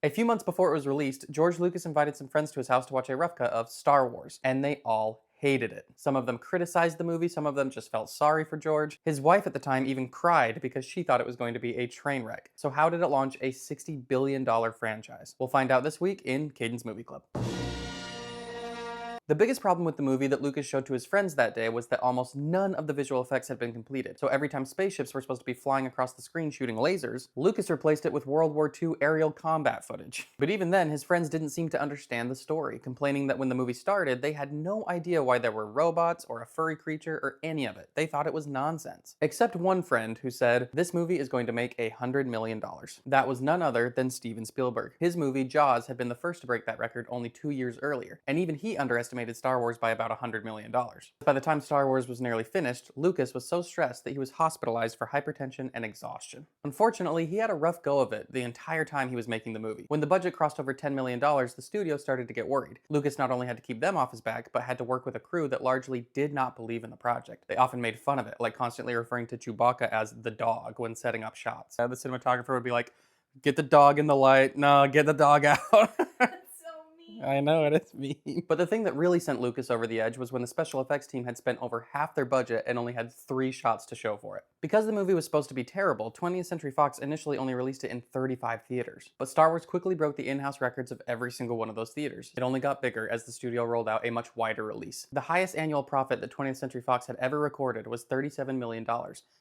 A few months before it was released, George Lucas invited some friends to his house to watch a rough cut of Star Wars, and they all hated it. Some of them criticized the movie, some of them just felt sorry for George. His wife at the time even cried because she thought it was going to be a train wreck. So how did it launch a $60 billion franchise? We'll find out this week in Caden's Movie Club. The biggest problem with the movie that Lucas showed to his friends that day was that almost none of the visual effects had been completed. So every time spaceships were supposed to be flying across the screen shooting lasers, Lucas replaced it with World War II aerial combat footage. But even then, his friends didn't seem to understand the story, complaining that when the movie started, they had no idea why there were robots or a furry creature or any of it. They thought it was nonsense. Except one friend who said, "This movie is going to make $100 million. That was none other than Steven Spielberg. His movie, Jaws, had been the first to break that record only 2 years earlier, and even he underestimated Star Wars by about $100 million. By the time Star Wars was nearly finished, Lucas was so stressed that he was hospitalized for hypertension and exhaustion. Unfortunately, he had a rough go of it the entire time he was making the movie. When the budget crossed over $10 million, the studio started to get worried. Lucas not only had to keep them off his back, but had to work with a crew that largely did not believe in the project. They often made fun of it, like constantly referring to Chewbacca as the dog when setting up shots. The cinematographer would be like, "Get the dog in the light. No, get the dog out." I know, it is mean. But the thing that really sent Lucas over the edge was when the special effects team had spent over half their budget and only had 3 shots to show for it. Because the movie was supposed to be terrible, 20th Century Fox initially only released it in 35 theaters. But Star Wars quickly broke the in-house records of every single one of those theaters. It only got bigger as the studio rolled out a much wider release. The highest annual profit that 20th Century Fox had ever recorded was $37 million.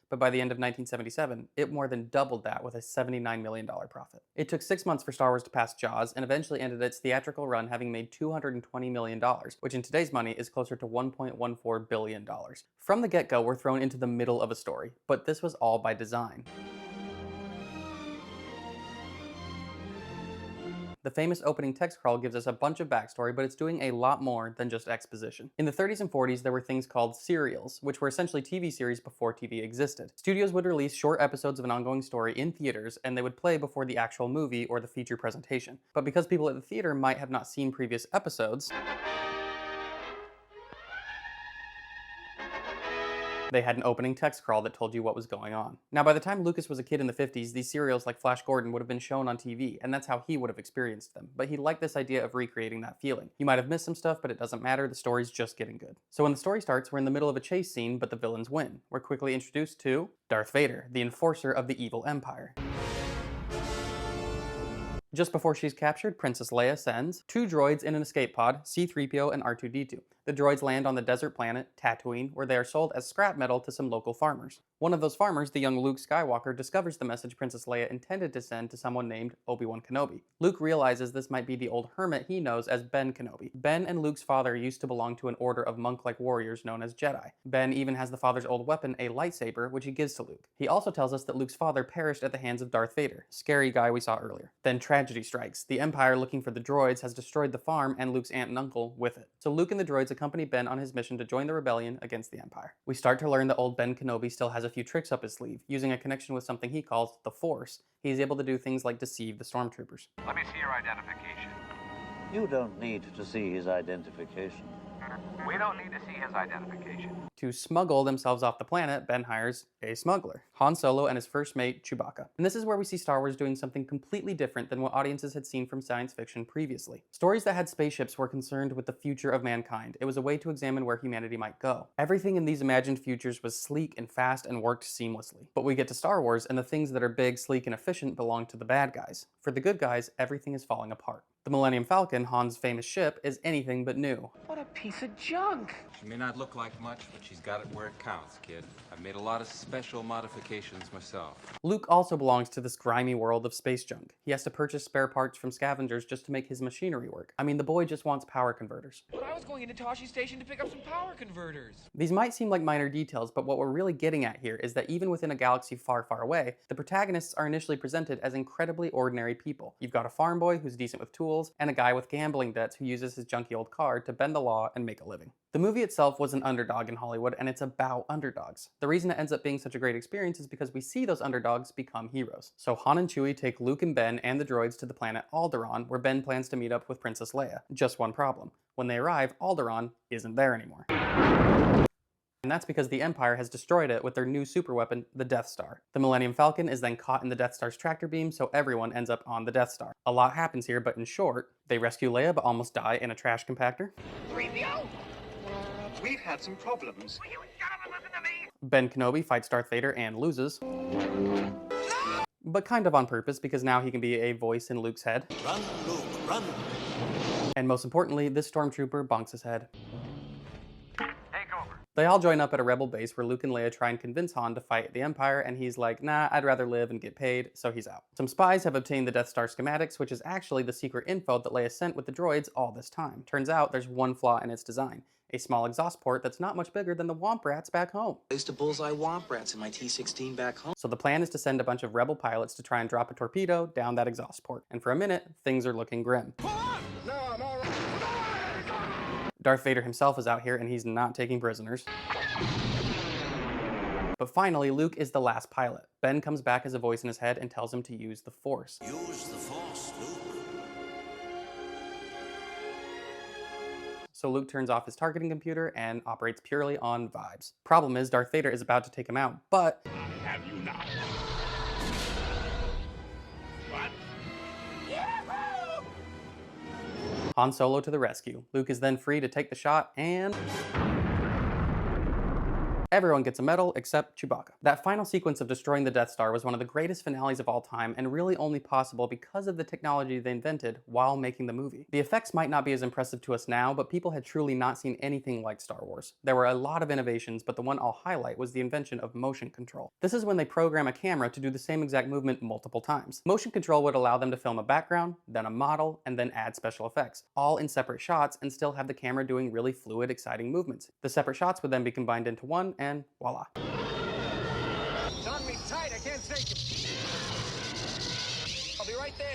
But by the end of 1977, it more than doubled that with a $79 million profit. It took 6 months for Star Wars to pass Jaws and eventually ended its theatrical run having made $220 million, which in today's money is closer to $1.14 billion. From the get-go, we're thrown into the middle of a story, but this was all by design. The famous opening text crawl gives us a bunch of backstory, but it's doing a lot more than just exposition. In the 30s and 40s, there were things called serials, which were essentially TV series before TV existed. Studios would release short episodes of an ongoing story in theaters, and they would play before the actual movie or the feature presentation. But because people at the theater might have not seen previous episodes, they had an opening text crawl that told you what was going on. Now, by the time Lucas was a kid in the 50s, these serials like Flash Gordon would have been shown on TV, and that's how he would have experienced them. But he liked this idea of recreating that feeling. You might have missed some stuff, but it doesn't matter, the story's just getting good. So when the story starts, we're in the middle of a chase scene, but the villains win. We're quickly introduced to Darth Vader, the enforcer of the evil empire. Just before she's captured, Princess Leia sends 2 droids in an escape pod, C-3PO and R2-D2. The droids land on the desert planet, Tatooine, where they are sold as scrap metal to some local farmers. One of those farmers, the young Luke Skywalker, discovers the message Princess Leia intended to send to someone named Obi-Wan Kenobi. Luke realizes this might be the old hermit he knows as Ben Kenobi. Ben and Luke's father used to belong to an order of monk-like warriors known as Jedi. Ben even has the father's old weapon, a lightsaber, which he gives to Luke. He also tells us that Luke's father perished at the hands of Darth Vader, scary guy we saw earlier. Then tragedy strikes. The Empire, looking for the droids, has destroyed the farm and Luke's aunt and uncle with it. So Luke and the droids accompany Ben on his mission to join the rebellion against the Empire. We start to learn that old Ben Kenobi still has a few tricks up his sleeve. Using a connection with something he calls the Force, he's able to do things like deceive the stormtroopers. Let me see your identification. You don't need to see his identification. We don't need to see his identification. To smuggle themselves off the planet, Ben hires a smuggler, Han Solo and his first mate, Chewbacca. And this is where we see Star Wars doing something completely different than what audiences had seen from science fiction previously. Stories that had spaceships were concerned with the future of mankind. It was a way to examine where humanity might go. Everything in these imagined futures was sleek and fast and worked seamlessly. But we get to Star Wars, and the things that are big, sleek, and efficient belong to the bad guys. For the good guys, everything is falling apart. The Millennium Falcon, Han's famous ship, is anything but new. What a piece of junk! She may not look like much, but she's got it where it counts, kid. I've made a lot of special modifications myself. Luke also belongs to this grimy world of space junk. He has to purchase spare parts from scavengers just to make his machinery work. I mean, the boy just wants power converters. But I was going into Toshi Station to pick up some power converters. These might seem like minor details, but what we're really getting at here is that even within a galaxy far, far away, the protagonists are initially presented as incredibly ordinary people. You've got a farm boy who's decent with tools, and a guy with gambling debts who uses his junky old car to bend the law and make a living. The movie itself was an underdog in Hollywood, and it's about underdogs. The reason it ends up being such a great experience is because we see those underdogs become heroes. So Han and Chewie take Luke and Ben and the droids to the planet Alderaan, where Ben plans to meet up with Princess Leia. Just one problem. When they arrive, Alderaan isn't there anymore. and that's because the Empire has destroyed it with their new superweapon, the Death Star. The Millennium Falcon is then caught in the Death Star's tractor beam, so everyone ends up on the Death Star. A lot happens here, but in short, they rescue Leia but almost die in a trash compactor. We've had some problems. Will you shut up and listen to me? Ben Kenobi fights Darth Vader and loses. But kind of on purpose, because now he can be a voice in Luke's head. Run, Luke, run. And most importantly, this stormtrooper bonks his head. Take over. They all join up at a rebel base where Luke and Leia try and convince Han to fight the Empire, and he's like, nah, I'd rather live and get paid, so he's out. Some spies have obtained the Death Star schematics, which is actually the secret info that Leia sent with the droids all this time. Turns out there's one flaw in its design. A small exhaust port that's not much bigger than the Womp Rats back home. Placed a bullseye Womp Rats in my T-16 back home. So the plan is to send a bunch of rebel pilots to try and drop a torpedo down that exhaust port. And for a minute, things are looking grim. Darth Vader himself is out here and he's not taking prisoners. But finally, Luke is the last pilot. Ben comes back as a voice in his head and tells him to use the Force. Use the Force, Luke. So Luke turns off his targeting computer and operates purely on vibes. Problem is, Darth Vader is about to take him out, but... Have you not? What? Han Solo to the rescue. Luke is then free to take the shot and... everyone gets a medal except Chewbacca. That final sequence of destroying the Death Star was one of the greatest finales of all time and really only possible because of the technology they invented while making the movie. The effects might not be as impressive to us now, but people had truly not seen anything like Star Wars. There were a lot of innovations, but the one I'll highlight was the invention of motion control. This is when they program a camera to do the same exact movement multiple times. Motion control would allow them to film a background, then a model, and then add special effects, all in separate shots and still have the camera doing really fluid, exciting movements. The separate shots would then be combined into one, and voila. It's on me tight, I can't take it. I'll be right there.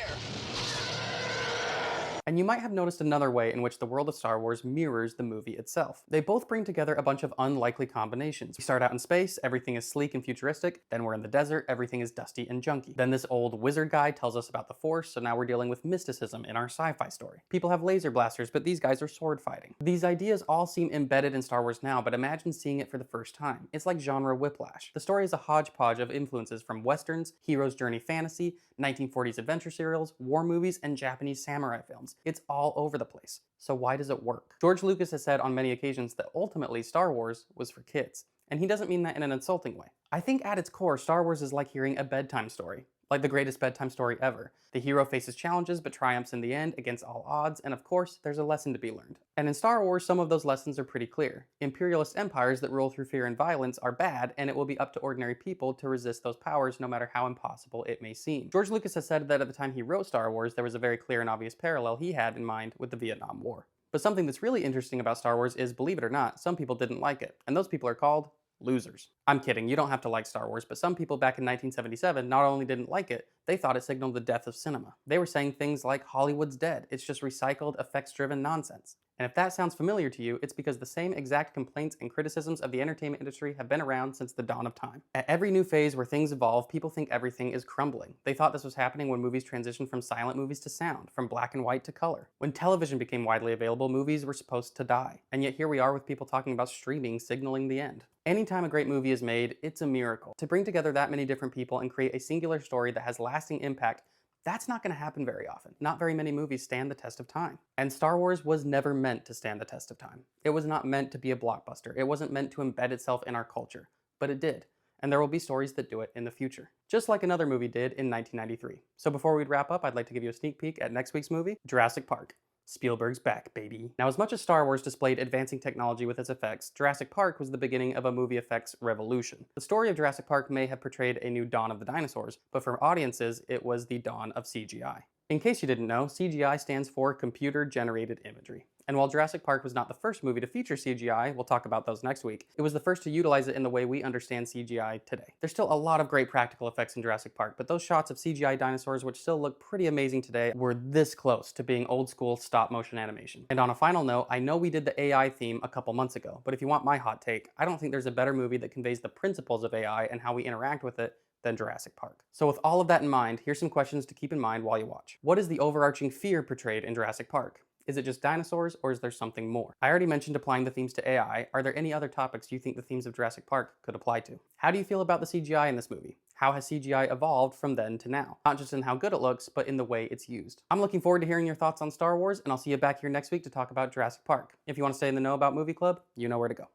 And you might have noticed another way in which the world of Star Wars mirrors the movie itself. They both bring together a bunch of unlikely combinations. We start out in space, everything is sleek and futuristic, then we're in the desert, everything is dusty and junky. Then this old wizard guy tells us about the Force, so now we're dealing with mysticism in our sci-fi story. People have laser blasters, but these guys are sword fighting. These ideas all seem embedded in Star Wars now, but imagine seeing it for the first time. It's like genre whiplash. The story is a hodgepodge of influences from westerns, hero's journey fantasy, 1940s adventure serials, war movies, and Japanese samurai films. It's all over the place. So why does it work? George Lucas has said on many occasions that ultimately Star Wars was for kids. And he doesn't mean that in an insulting way. I think at its core, Star Wars is like hearing a bedtime story. Like the greatest bedtime story ever. The hero faces challenges but triumphs in the end against all odds, and of course, there's a lesson to be learned. And in Star Wars, some of those lessons are pretty clear. Imperialist empires that rule through fear and violence are bad, and it will be up to ordinary people to resist those powers no matter how impossible it may seem. George Lucas has said that at the time he wrote Star Wars, there was a very clear and obvious parallel he had in mind with the Vietnam War. But something that's really interesting about Star Wars is, believe it or not, some people didn't like it, and those people are called losers. I'm kidding, you don't have to like Star Wars, but some people back in 1977 not only didn't like it, they thought it signaled the death of cinema. They were saying things like, Hollywood's dead, it's just recycled, effects-driven nonsense. And if that sounds familiar to you, it's because the same exact complaints and criticisms of the entertainment industry have been around since the dawn of time. At every new phase where things evolve, people think everything is crumbling. They thought this was happening when movies transitioned from silent movies to sound, from black and white to color. When television became widely available, movies were supposed to die. And yet here we are with people talking about streaming signaling the end. Anytime a great movie is made, it's a miracle. To bring together that many different people and create a singular story that has lasting impact, that's not going to happen very often. Not very many movies stand the test of time. And Star Wars was never meant to stand the test of time. It was not meant to be a blockbuster. It wasn't meant to embed itself in our culture. But it did. And there will be stories that do it in the future. Just like another movie did in 1993. So before we wrap up, I'd like to give you a sneak peek at next week's movie, Jurassic Park. Spielberg's back, baby. Now, as much as Star Wars displayed advancing technology with its effects, Jurassic Park was the beginning of a movie effects revolution. The story of Jurassic Park may have portrayed a new dawn of the dinosaurs, but for audiences, it was the dawn of CGI. In case you didn't know, CGI stands for computer-generated imagery. And while Jurassic Park was not the first movie to feature CGI, we'll talk about those next week, it was the first to utilize it in the way we understand CGI today. There's still a lot of great practical effects in Jurassic Park, but those shots of CGI dinosaurs, which still look pretty amazing today, were this close to being old school stop motion animation. And on a final note, I know we did the AI theme a couple months ago, but if you want my hot take, I don't think there's a better movie that conveys the principles of AI and how we interact with it than Jurassic Park. So with all of that in mind, here's some questions to keep in mind while you watch. What is the overarching fear portrayed in Jurassic Park? Is it just dinosaurs, or is there something more? I already mentioned applying the themes to AI. Are there any other topics you think the themes of Jurassic Park could apply to? How do you feel about the CGI in this movie? How has CGI evolved from then to now? Not just in how good it looks, but in the way it's used. I'm looking forward to hearing your thoughts on Star Wars, and I'll see you back here next week to talk about Jurassic Park. If you want to stay in the know about Movie Club, you know where to go.